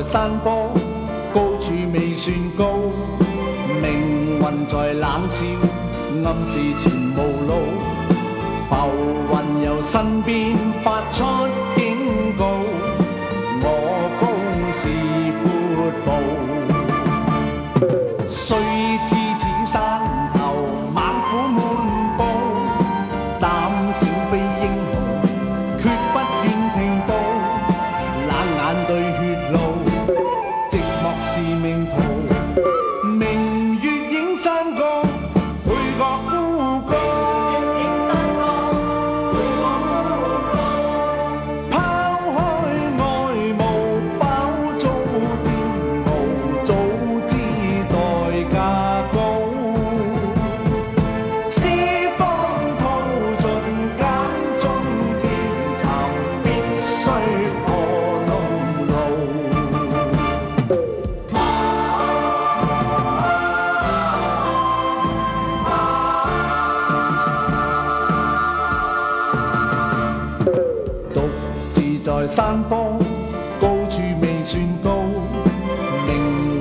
山坡，高處未算高，命運在冷笑，暗示前無路。浮雲由身邊發出警告，我高是闊步。雖知此山頭猛虎滿布，膽小非英雄，決不願停步。冷眼對血路，寂寞是命途。明月映山崗，配角孤高。在山坡，高處未算高，命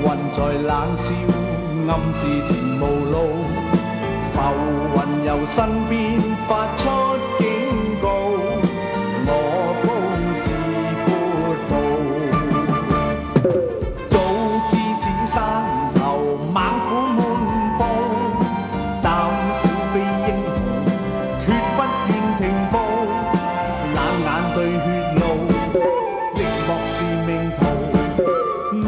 運在冷笑，暗示前無路。浮雲由身邊發出警告，我高是闊步。早知此山頭猛虎滿布，膽小非英雄，決不願停步。冷眼對血路，寂寞是命途。明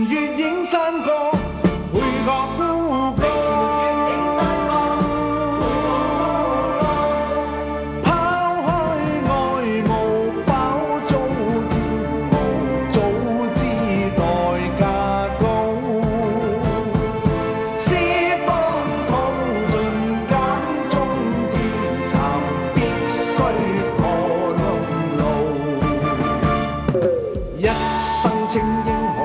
月映山崗，配角孤高。拋開愛慕，飽遭煎熬，早知代價高。四方土盡揀中天尋，必須破路路。一生稱英雄，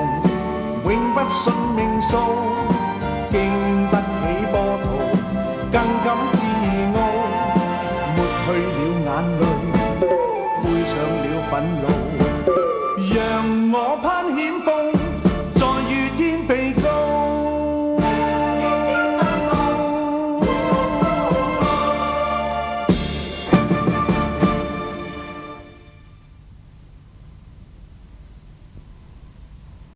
永不信命數，經得起波濤，更敢